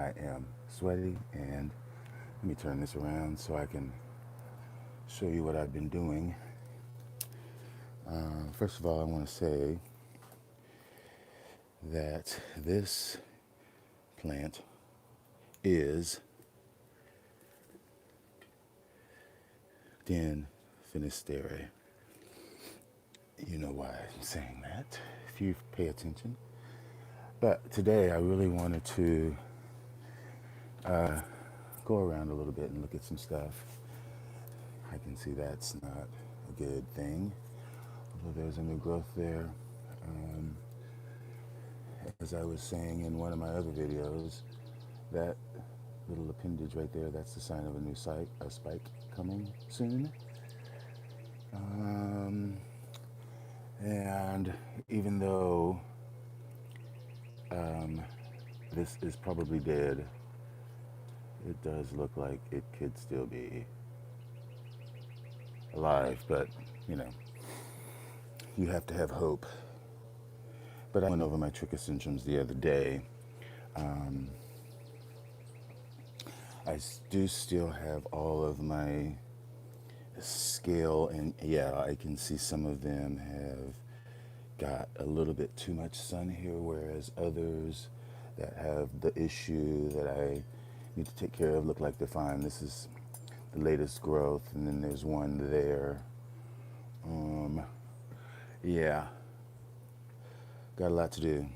I am sweaty, and let me turn this around so I can show you what I've been doing. First of all, I want to say that this plant is Den Finistere. You know why I'm saying that if you pay attention. But today I really wanted to go around a little bit and look at some stuff. I can see that's not a good thing, although there's a new growth there. Um, as I was saying in one of my other videos, that little appendage right there, that's the sign of a new spike coming soon. Um, and even though this is probably dead, it does look like it could still be alive, but you know, you have to have hope. But I went over my trichocentrums the other day. Um, I do still have all of my scale, and yeah, I can see some of them have got a little bit too much sun here, whereas others that have the issue that I need to take care of look like they're fine. This is the latest growth, and then there's one there. Um, yeah, got a lot to do.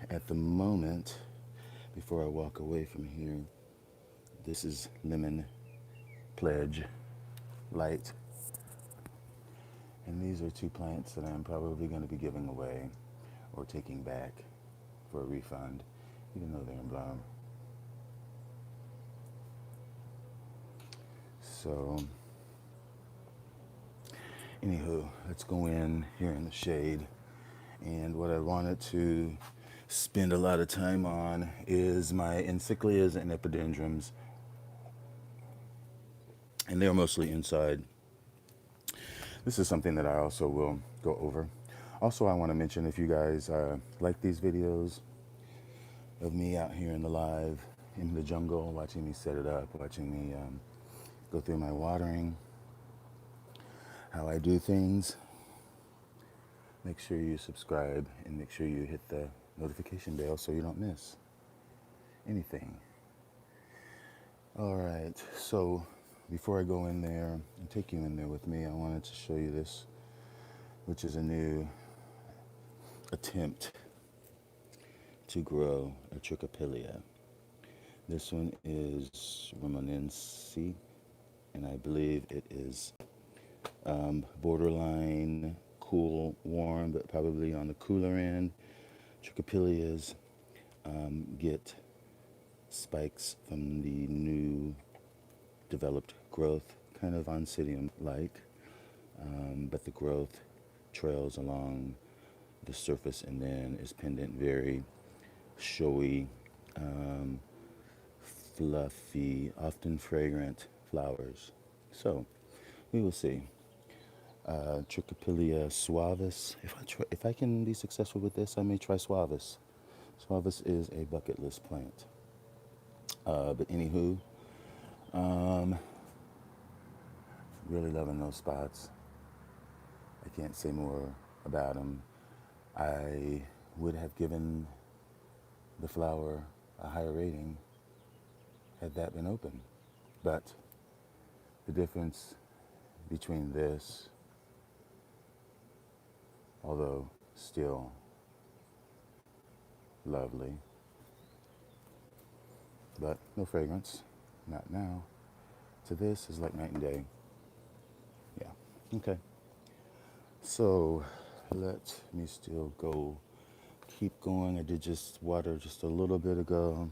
At the moment, before I walk away from here, this is Lemon Pledge Light. And these are two plants that I'm probably going to be giving away or taking back for a refund, even though they're in bloom. So, anywho, let's go in here in the shade. And what I wanted to spend a lot of time on is my Encyclias and Epidendrums. And they're mostly inside. This is something that I also will go over. Also, I want to mention, if you guys like these videos of me out here in the live, in the jungle, watching me set it up, watching me go through my watering, how I do things, make sure you subscribe and make sure you hit the notification bell so you don't miss anything. All right, so before I go in there and take you in there with me, I wanted to show you this, which is a new attempt to grow a trichopilia. This one is Romanense, and I believe it is borderline cool, warm, but probably on the cooler end. Trichopilias get spikes from the new developed growth, kind of oncidium-like, but the growth trails along the surface and then is pendant, very showy, fluffy, often fragrant flowers. So we will see. Trichopilia suavis. If I can be successful with this, I may try suavis. Suavis is a bucket list plant. But anywho, really loving those spots. I can't say more about them. I would have given the flower a higher rating had that been open. But the difference between this, although still lovely, but no fragrance, not now, to this is like night and day. Yeah, okay. So let me still go, keep going. I did just water just a little bit ago.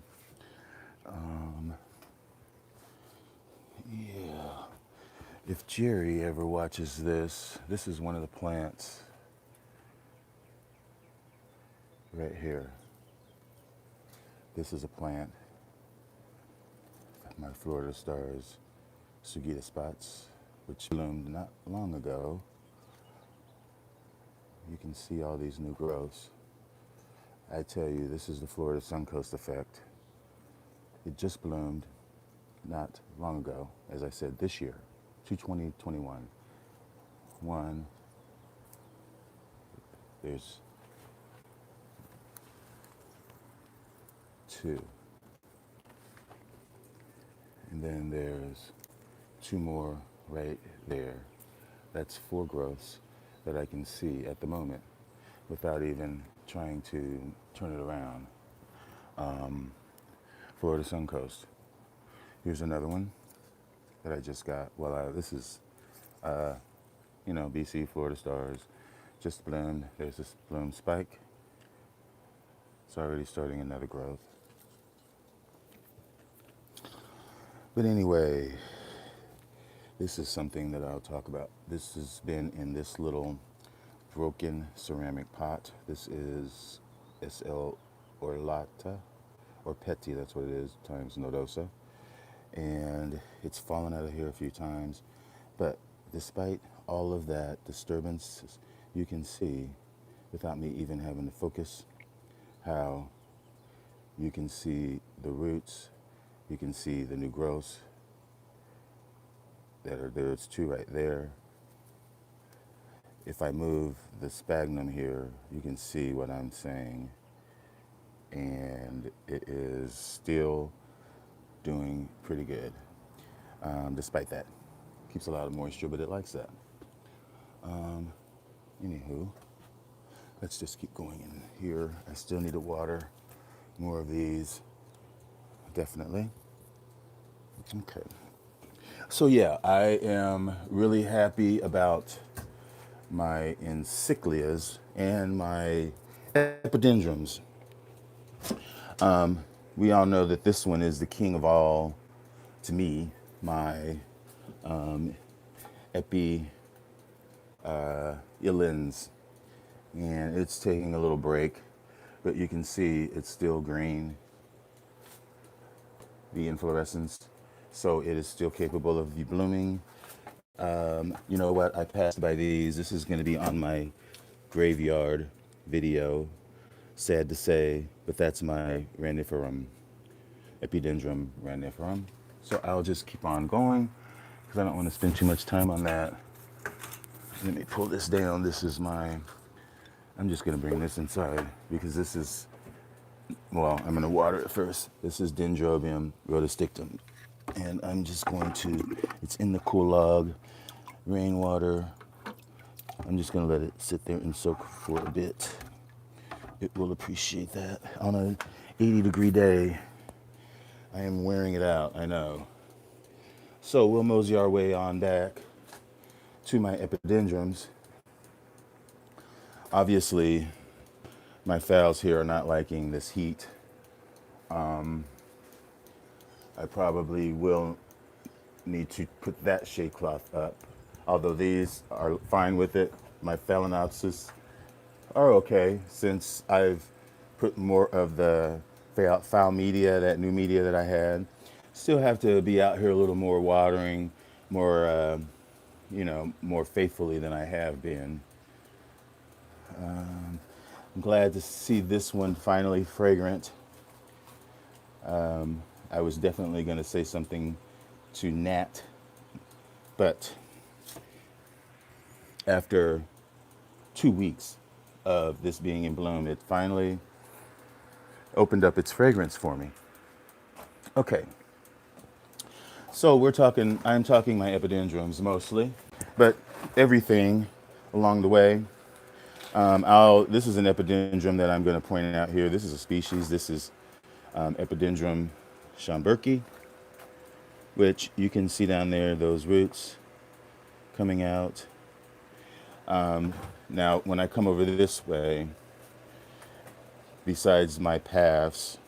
Yeah, if Jerry ever watches this, this is one of the plants right here. This is a plant, my Florida Stars Sugita spots, which bloomed not long ago. You can see all these new growths. I tell you, this is the Florida Suncoast effect. It just bloomed not long ago, as I said, this year, 2021. One, there's two, and then there's two more right there. That's four growths that I can see at the moment without even trying to turn it around. Florida Suncoast. Here's another one that I just got. Well, this is, BC, Florida Stars. Just bloomed. There's this bloom spike. It's already starting another growth. But anyway, this is something that I'll talk about. This has been in this little broken ceramic pot. This is SL Orlata, or Petty, that's what it is, times Nodosa. And it's fallen out of here a few times. But despite all of that disturbance, you can see, without me even having to focus, how you can see the roots, you can see the new growths that are there. It's two right there. If I move the sphagnum here, you can see what I'm saying. And it is still doing pretty good, despite that. Keeps a lot of moisture, but it likes that. Anywho, let's just keep going in here. I still need to water more of these, definitely. Okay. So yeah, I am really happy about my encyclias and my epidendrums. We all know that this one is the king of all, to me, my epidendrums, and it's taking a little break, but you can see it's still green, the inflorescence, so it is still capable of blooming. You know what? I passed by these. This is going to be on my graveyard video. Sad to say, but that's my raniferum, Epidendrum raniferum. So I'll just keep on going because I don't want to spend too much time on that. Let me pull this down. This is my, I'm just going to bring this inside because this is, well, I'm going to water it first. This is Dendrobium rotostictum. And I'm just going to, it's in the cool log, rainwater. I'm just going to let it sit there and soak for a bit. It will appreciate that. On an 80-degree day, I am wearing it out, I know. So we'll mosey our way on back to my epidendrums. Obviously, my phals here are not liking this heat. I probably will need to put that shade cloth up. Although these are fine with it, my phalaenopsis are okay since I've put more of the foul media, that new media that I had. Still have to be out here a little more watering, more, more faithfully than I have been. I'm glad to see this one finally fragrant. I was definitely going to say something to Nat, but after 2 weeks of this being in bloom, it finally opened up its fragrance for me. Okay. So I'm talking my epidendrums mostly, but everything along the way. This is an epidendrum that I'm going to point out here. This is a species. This is Epidendrum schomburgki, which you can see down there, those roots coming out. Now, when I come over this way, besides my paths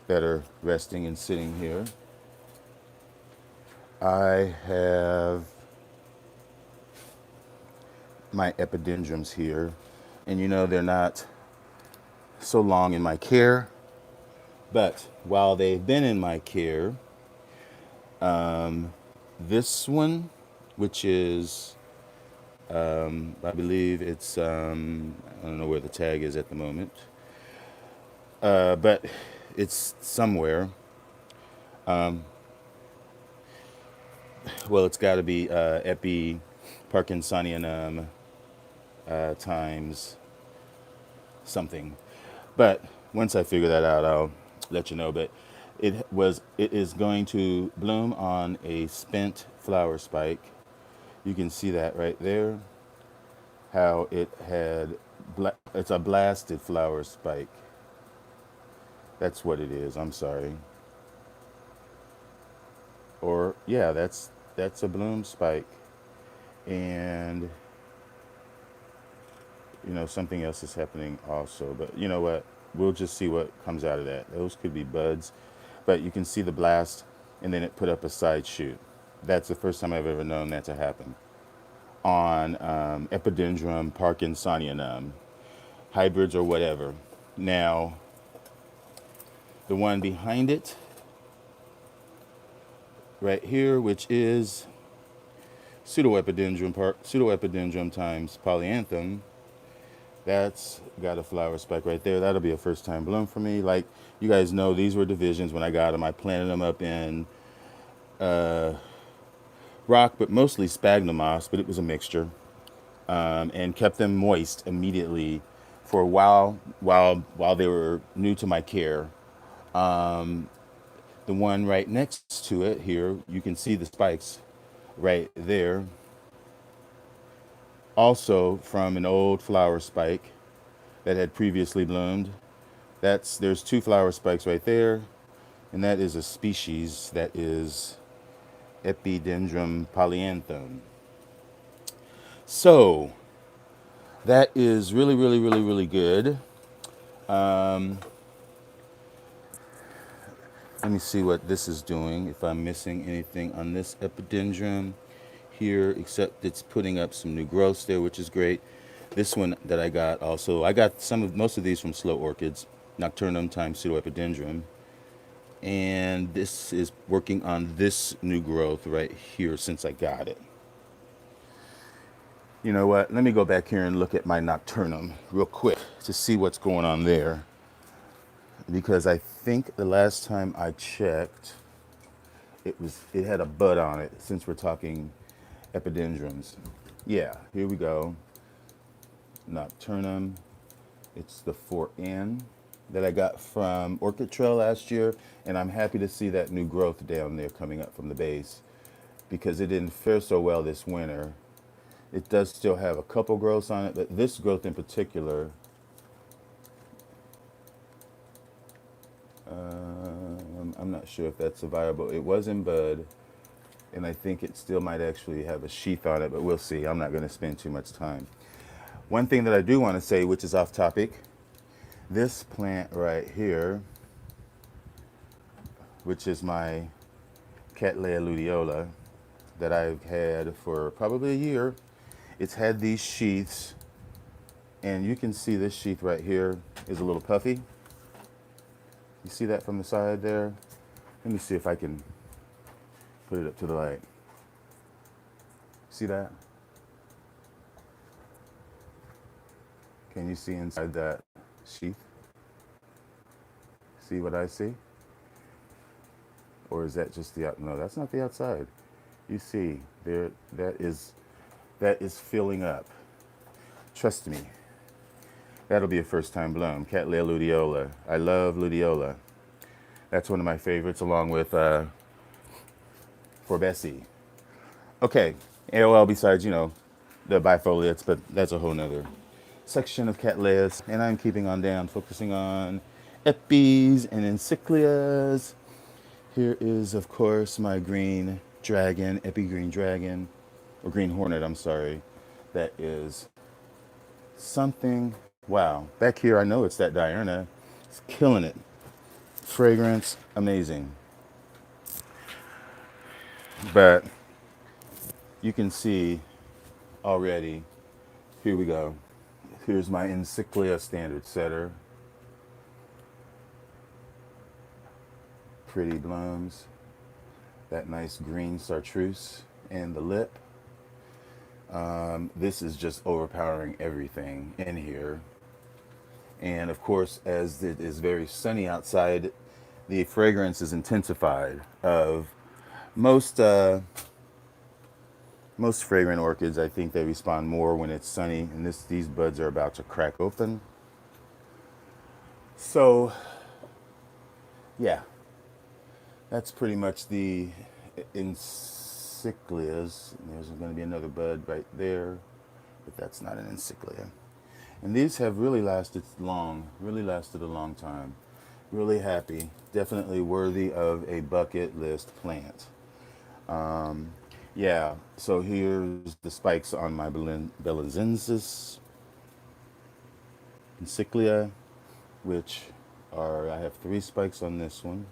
that are resting and sitting here, I have my epidendrums here. And they're not so long in my care, but while they've been in my care, this one, which is, I believe it's, I don't know where the tag is at the moment. but it's somewhere. Well, it's got to be Epi Parkinsonianum times something. But once I figure that out, I'll let you know. But it is going to bloom on a spent flower spike. You can see that right there. How it had it's a blasted flower spike. That's what it is. I'm sorry. Or yeah, that's a bloom spike. And something else is happening also. But you know what? We'll just see what comes out of that. Those could be buds. But you can see the blast, and then it put up a side shoot. That's the first time I've ever known that to happen on Epidendrum Parkinsonianum, hybrids or whatever. Now, the one behind it, right here, which is pseudoepidendrum times polyanthum, that's got a flower spike right there. That'll be a first time bloom for me. Like you guys know, these were divisions when I got them. I planted them up in rock, but mostly sphagnum moss, but it was a mixture, and kept them moist immediately for a while they were new to my care. The one right next to it here, you can see the spikes right there, also from an old flower spike that had previously bloomed. There's two flower spikes right there, and that is a species that is Epidendrum polyanthum. So that is really, really, really, really good. Let me see what this is doing, if I'm missing anything on this epidendrum here, except it's putting up some new growths there, which is great. This one that I got also, I got most of these from Slow Orchids, Nocturnum times Pseudoepidendrum. And this is working on this new growth right here since I got it. You know what? Let me go back here and look at my Nocturnum real quick to see what's going on there. Because I think the last time I checked, it had a bud on it, since we're talking epidendrums. Yeah, here we go. Nocturnum. It's the 4N that I got from Orchid Trail last year, and I'm happy to see that new growth down there coming up from the base because it didn't fare so well this winter. It does still have a couple growths on it, but this growth in particular, I'm not sure if that's a viable. It was in bud, and I think it still might actually have a sheath on it, but we'll see. I'm not going to spend too much time. One thing that I do want to say, which is off topic, this plant right here, which is my Cattleya luteola that I've had for probably a year, it's had these sheaths, and you can see this sheath right here is a little puffy. You see that from the side there? Let me see if I can put it up to the light. See that? Can you see inside that sheath? See what I see? Or is that just the out? No, that's not the outside. You see, there, that is filling up. Trust me. That'll be a first time bloom. Cattleya luteola. I love luteola. That's one of my favorites, along with Forbesi. Okay, AOL besides, the bifoliates, but that's a whole nother section of Cattleyas. And I'm keeping on down, focusing on Epis and Encyclias. Here is, of course, my green dragon, Epi green dragon, or green hornet, I'm sorry. That is something. Wow. Back here, I know it's that diurna. It's killing it. Fragrance, amazing. But you can see already, here we go. Here's my Encyclia standard setter. Pretty blooms. That nice green chartreuse in the lip. This is just overpowering everything in here. And of course, as it is very sunny outside, the fragrance is intensified of most most fragrant orchids. I think they respond more when it's sunny, and these buds are about to crack open. So yeah, that's pretty much the encyclias. There's going to be another bud right there, but that's not an encyclia. And these have really lasted a long time. Really happy. Definitely worthy of a bucket list plant. Yeah, so here's the spikes on my Belenzensis Encyclia, which I have 3 spikes on this one.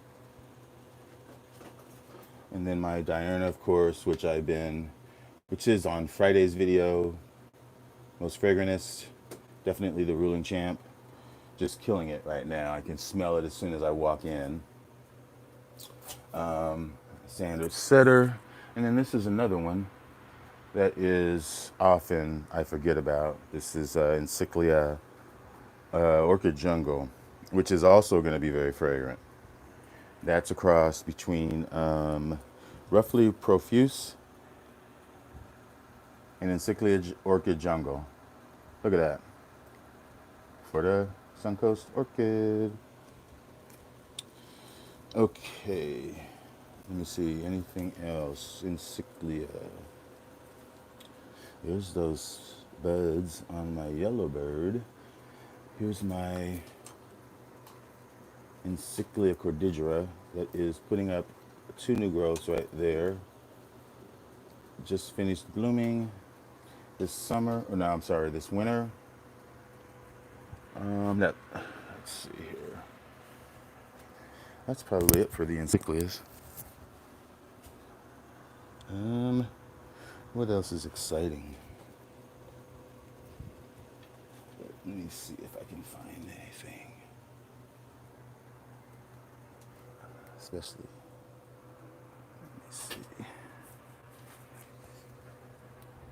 And then my Diurna, of course, which is on Friday's video, most fragrantest, definitely the ruling champ. Just killing it right now. I can smell it as soon as I walk in. Sanders Setter. And then this is another one that is often I forget about. This is Encyclia Orchid Jungle, which is also going to be very fragrant. That's a cross between roughly Profuse and Encyclia Orchid Jungle. Look at that. For the Suncoast Orchid. Okay. Let me see. Anything else? Encyclia. There's those buds on my yellowbird. Here's my Encyclia cordigera that is putting up 2 new growths right there. Just finished blooming this winter. Let's see here. That's probably it for the encyclias. What else is exciting? Let me see if I can find anything. Especially, let me see.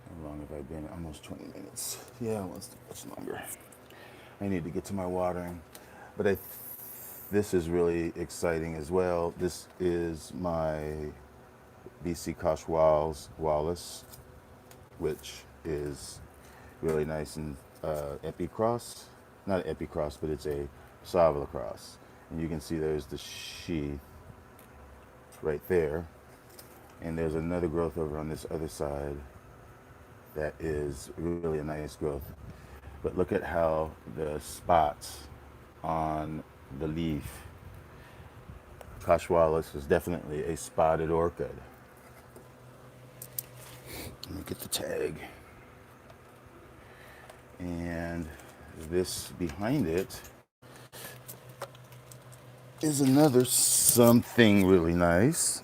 How long have I been? Almost 20 minutes. Yeah, almost much longer. I need to get to my watering. But this is really exciting as well. This is my BC Kosh Wallace, which is really nice and epicross. Not epicross, but it's a Savila cross. And you can see there's the sheath right there. And there's another growth over on this other side that is really a nice growth. But look at how the spots on the leaf. Kosh Wallace is definitely a spotted orchid. Let me get the tag. And this behind it is another something really nice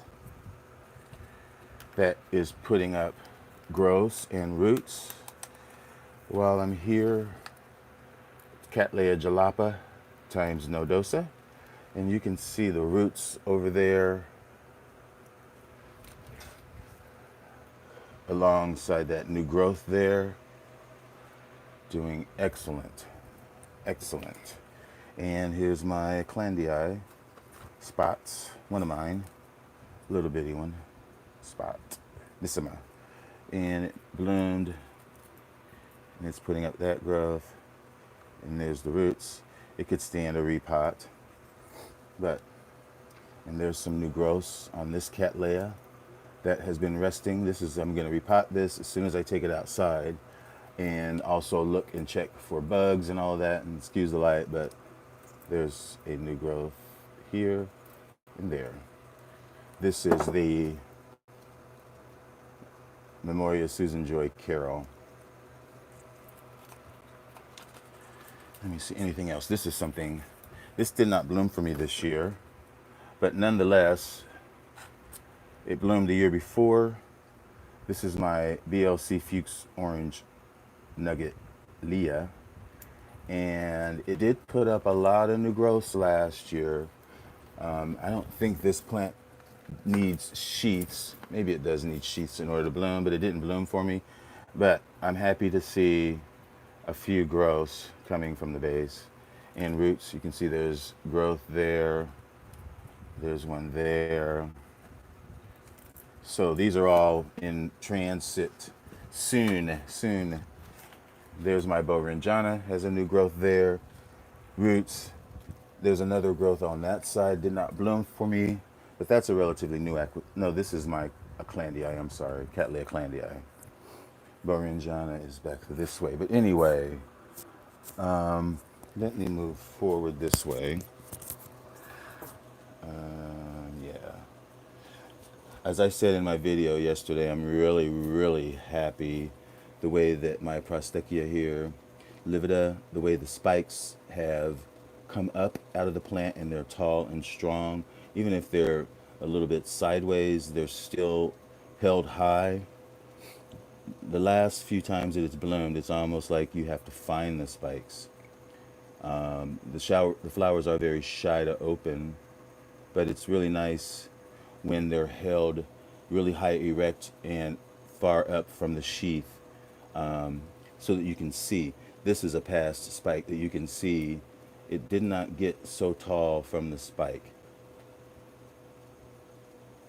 that is putting up growths and roots. While I'm here, Cattleya jalapa times nodosa. And you can see the roots over there alongside that new growth there. Doing excellent. Excellent. And here's my Clandii spots. One of mine. Little bitty one. Spot. Missima. And it bloomed. And it's putting up that growth. And there's the roots. It could stand a repot. And there's some new growths on this Cattleya that has been resting. I'm going to repot this as soon as I take it outside. And also look and check for bugs and all that. And excuse the light, but there's a new growth here and there. This is the Memoria Susan Joy Carroll. Let me see anything else. This did not bloom for me this year, but nonetheless, it bloomed the year before. This is my BLC Fuchs Orange Nugget Leah, and it did put up a lot of new growths last year. I don't think this plant needs sheaths. Maybe it does need sheaths in order to bloom, but it didn't bloom for me. But I'm happy to see a few growths coming from the base. and roots. You can see there's growth there. There's one there. So these are all in transit soon, soon. There's my Borinjana, has a new growth there. Roots. There's another growth on that side, did not bloom for me, but that's a relatively new no, this is my Aclandii, I'm sorry, Cattleya Aclandii. Borinjana is back this way. But anyway, let me move forward this way. Yeah. As I said in my video yesterday, I'm really, really happy the way that my Prostechia here, livida, the way the spikes have come up out of the plant and they're tall and strong. Even if they're a little bit sideways, they're still held high. The last few times that it's bloomed, it's almost like you have to find the spikes. The flowers are very shy to open, but it's really nice when they're held really high erect and far up from the sheath, so that you can see. This is a past spike that you can see. It did not get so tall from the spike.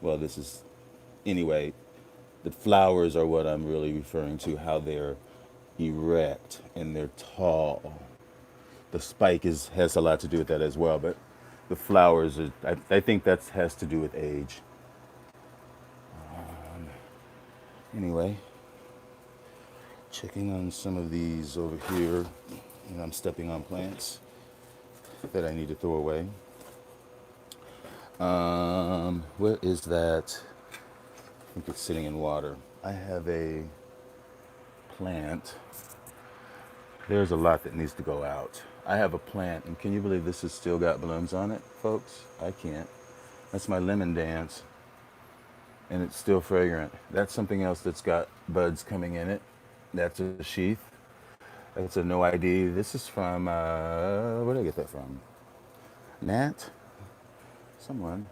Well, this is, anyway, the flowers are what I'm really referring to, how they're erect and they're tall. The spike has a lot to do with that as well, but the flowers are, I think that has to do with age. Anyway, checking on some of these over here, and I'm stepping on plants that I need to throw away. Where is that? I think it's sitting in water. I have a plant. There's a lot that needs to go out. I have a plant, and can you believe this has still got blooms on it, folks? I can't. That's my lemon dance, and it's still fragrant. That's something else that's got buds coming in it. That's a sheath. That's a no ID. This is from, where did I get that from? Nat? Someone.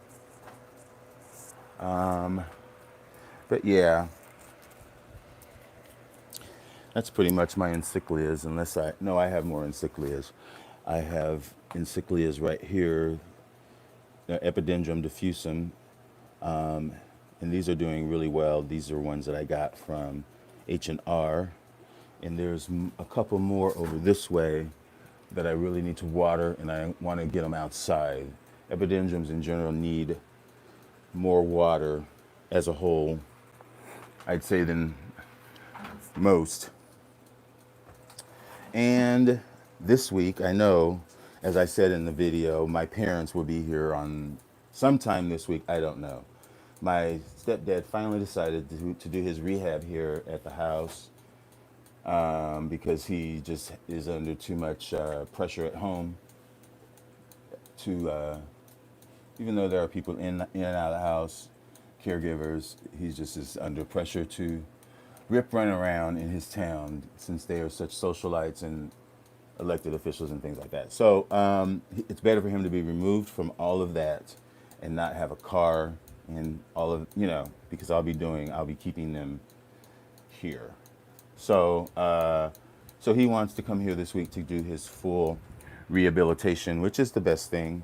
But yeah, that's pretty much my encyclias, unless no, I have more encyclias. I have encyclias right here, Epidendrum diffusum, and these are doing really well. These are ones that I got from H&R, and there's a couple more over this way that I really need to water, and I want to get them outside. Epidendrums in general need more water as a whole, I'd say, than most. And this week, I know, as I said in the video, my parents will be here on sometime this week. I don't know. My stepdad finally decided to do his rehab here at the house, because he just is under too much pressure at home to, even though there are people in and out of the house, caregivers, he just is under pressure to run around in his town, since they are such socialites and elected officials and things like that. So it's better for him to be removed from all of that and not have a car and all of, because I'll be keeping them here. So so he wants to come here this week to do his full rehabilitation, which is the best thing.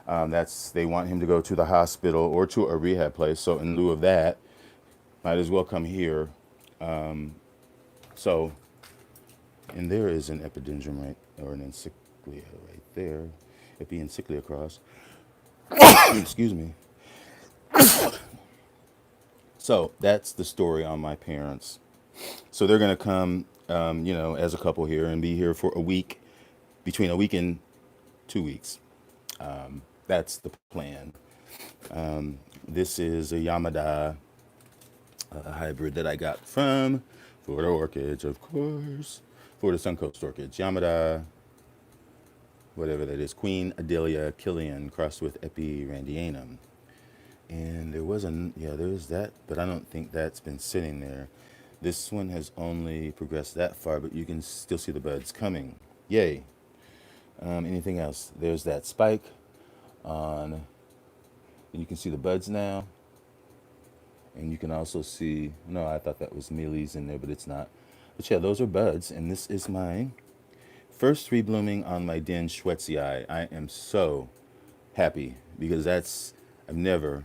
They want him to go to the hospital or to a rehab place. So in lieu of that, might as well come here. So, and there is an epidendrum or an encyclia right there. Encyclia cross. Excuse me. So that's the story on my parents. So they're going to come, as a couple here and be here for a week, between a week and 2 weeks. That's the plan. This is a Yamada, a hybrid that I got from Florida Orchids, of course. Florida Suncoast Orchids. Yamada, whatever that is. Queen Adelia Killian crossed with Epirandianum. And there's that, but I don't think that's been sitting there. This one has only progressed that far, but you can still see the buds coming. Yay. Anything else? There's that spike on, and you can see the buds now. And you can also see, I thought that was mealies in there, but it's not. But yeah, those are buds, and this is my first 3 blooming on my Den Schwetzii. I am so happy because I've never,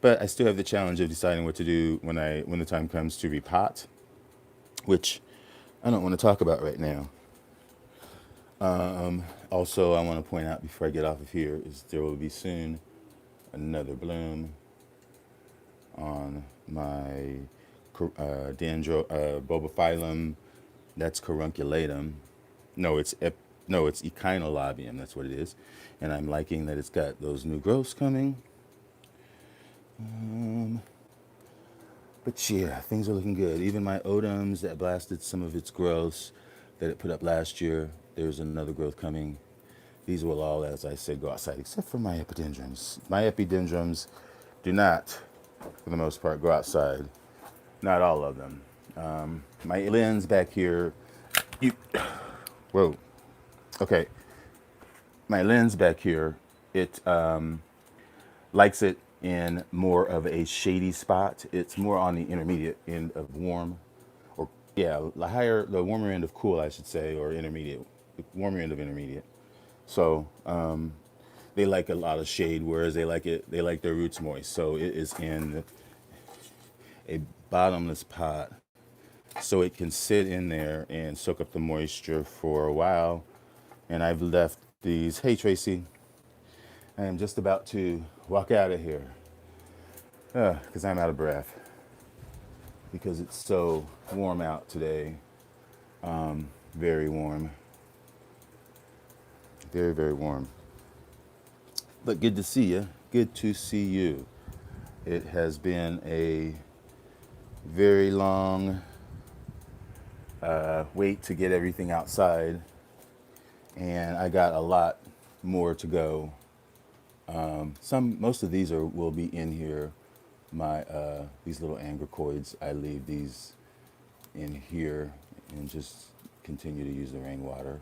but I still have the challenge of deciding what to do when the time comes to repot, which I don't want to talk about right now. Also, I want to point out before I get off of here is there will be soon another bloom on my Bobophyllum. That's Carunculatum. No, it's Echinolabium. That's what it is, and I'm liking that it's got those new growths coming. But yeah, things are looking good. Even my Odums that blasted some of its growths that it put up last year, there's another growth coming. These will all, as I said, go outside, except for my Epidendrums. My Epidendrums do not, for the most part, go outside. Not all of them. My lens back here, whoa, okay. My lens back here, it likes it in more of a shady spot. It's more on the intermediate end of warm, or yeah, the warmer end of cool, I should say, or intermediate, warmer end of intermediate. So they like a lot of shade, whereas they like their roots moist. So it is in a bottomless pot, so it can sit in there and soak up the moisture for a while. And I've left these. Hey Tracy, I am just about to walk out of here because I'm out of breath because it's so warm out today. Very warm. Very, very warm. But good to see you. Good to see you. It has been a very long wait to get everything outside, and I got a lot more to go. Most of these will be in here. These little angricoids, I leave these in here and just continue to use the rainwater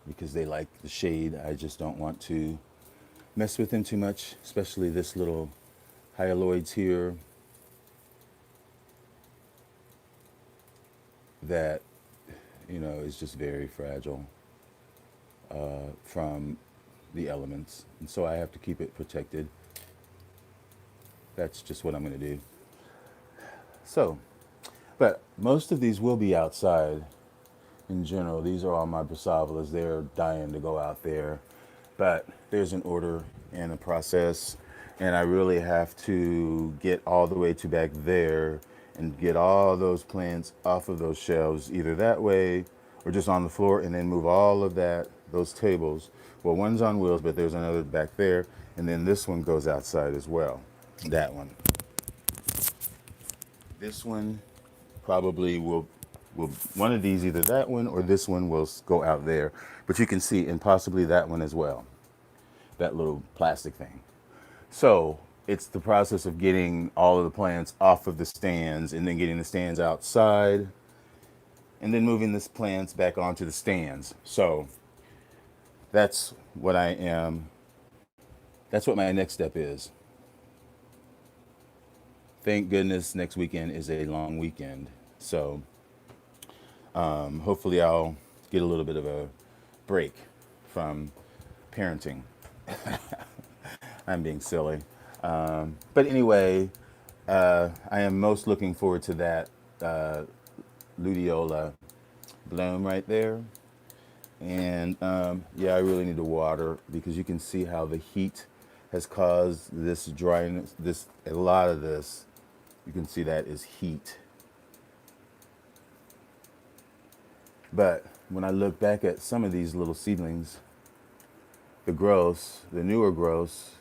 because they like the shade. I just don't want to mess with them too much, especially this little hyaloids here that, is just very fragile from the elements. And so I have to keep it protected. That's just what I'm going to do. So, but most of these will be outside in general. These are all my Brassavolas. They're dying to go out there. But there's an order and a process, and I really have to get all the way to back there and get all those plants off of those shelves, either that way or just on the floor, and then move all of those tables. Well, one's on wheels, but there's another back there, and then this one goes outside as well. That one. This one probably will one of these, either that one or this one, will go out there. But you can see, and possibly that one as well, that little plastic thing. So it's the process of getting all of the plants off of the stands and then getting the stands outside and then moving the plants back onto the stands. So that's what that's what my next step is. Thank goodness next weekend is a long weekend. So hopefully I'll get a little bit of a break from parenting. I'm being silly. But anyway, I am most looking forward to that luteola bloom right there. And yeah, I really need to water because you can see how the heat has caused this dryness. A lot of this, you can see that is heat. But when I look back at some of these little seedlings, the newer growths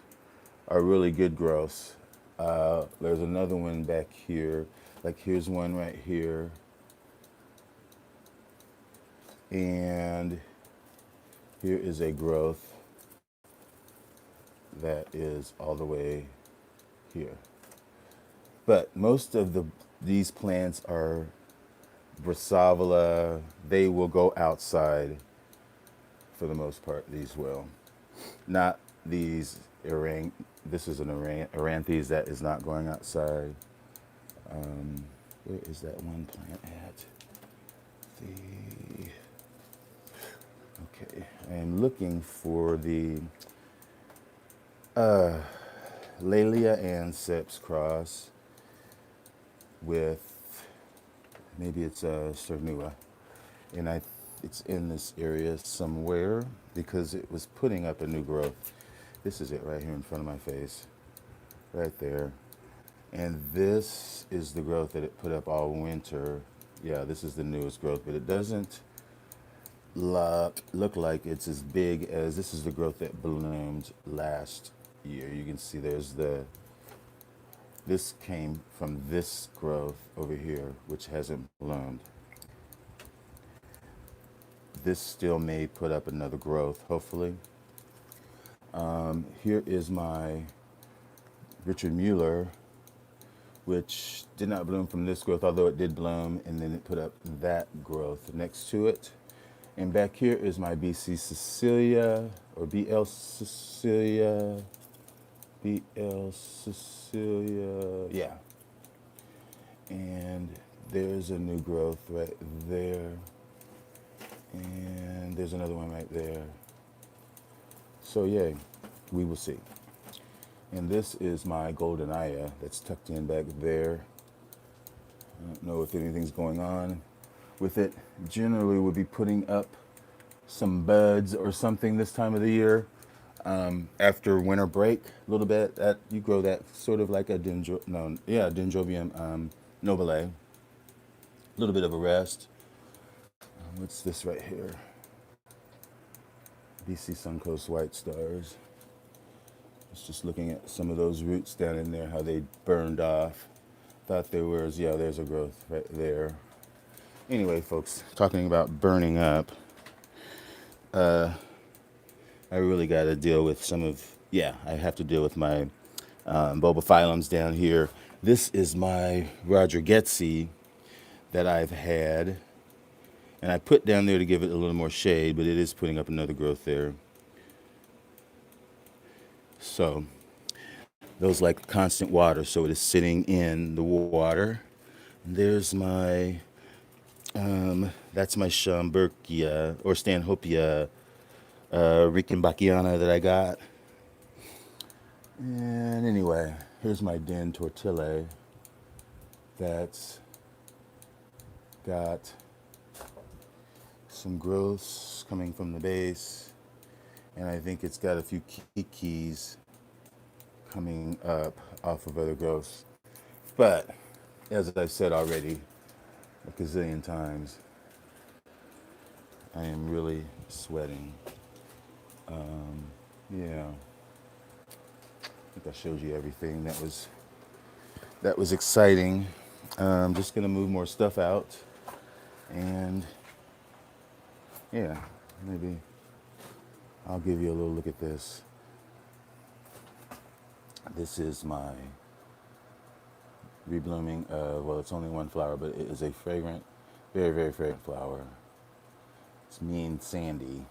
are really good growths. There's another one back here. Like here's one right here. And here is a growth that is all the way here. But most of these plants are Brassavola. They will go outside for the most part. These will. Not these this is an Aranthes that is not going outside. Where is that one plant at? Okay, I'm looking for the uh, Laelia anceps cross with, maybe it's Cernua, and it's in this area somewhere because it was putting up a new growth. This is it right here in front of my face, right there. And this is the growth that it put up all winter. Yeah, this is the newest growth, but it doesn't look like it's as big as, this is the growth that bloomed last year. You can see this came from this growth over here, which hasn't bloomed. This still may put up another growth, hopefully. Here is my Richard Mueller, which did not bloom from this growth, although it did bloom, and then it put up that growth next to it. And back here is my BC Cecilia, or BL Cecilia, yeah. And there's a new growth right there. And there's another one right there. So yay, we will see. And this is my golden aya that's tucked in back there. I don't know if anything's going on with it. Generally we'll be putting up some buds or something this time of the year. After winter break, a little bit, that you grow that sort of like a Dendrobium nobile. A little bit of a rest. What's this right here? BC Suncoast White Stars. It's just looking at some of those roots down in there, how they burned off. Thought there was, yeah, there's a growth right there. Anyway, folks, talking about burning up, I really got to deal with I have to deal with my bulbophyllums down here. This is my Rodriguezi that I've had, and I put down there to give it a little more shade, but it is putting up another growth there. So those like constant water, so it is sitting in the water. And there's my, that's my Schomburgia or Stanhopea Rickenbackiana that I got. And anyway, here's my Den Tortilla that's got some growths coming from the base, and I think it's got a few kikis coming up off of other growths. But as I've said already a gazillion times, I am really sweating. Yeah, I think I showed you everything that was exciting. I'm just gonna move more stuff out, and yeah, maybe I'll give you a little look at this. This is my reblooming, well, it's only one flower, but it is a fragrant, very, very fragrant flower. It's mean sandy.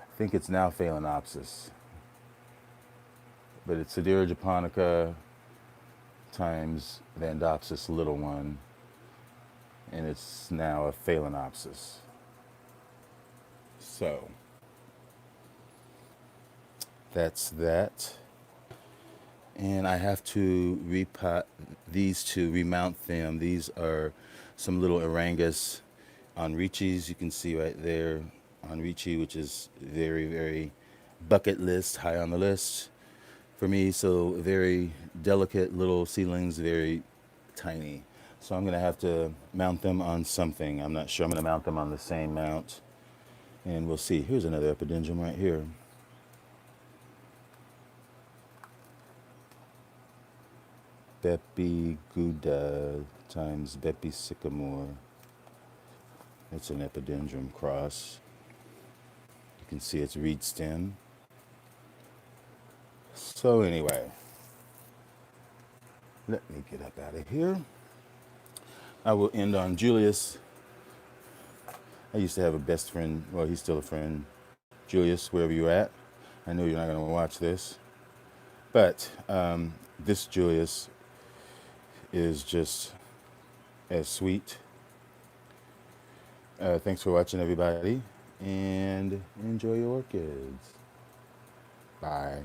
I think it's now Phalaenopsis, but it's Sedera japonica times Vandopsis little one, and it's now a Phalaenopsis. So that's that. And I have to repot these to remount them. These are some little Arangus Enrichis. You can see right there, Enrichi, which is very, very bucket list, high on the list for me. So very delicate little seedlings, very tiny. So I'm gonna have to mount them on something. I'm not sure. I'm gonna mount them on the same mount, and we'll see. Here's another epidendrum right here. Bepi Gouda times Bepi Sycamore. It's an epidendrum cross. You can see its reed stem. So anyway, let me get up out of here. I will end on Julius. I used to have a best friend. Well, he's still a friend. Julius, wherever you're at. I know you're not going to watch this. But this Julius is just as sweet. Thanks for watching, everybody, and enjoy your orchids. Bye.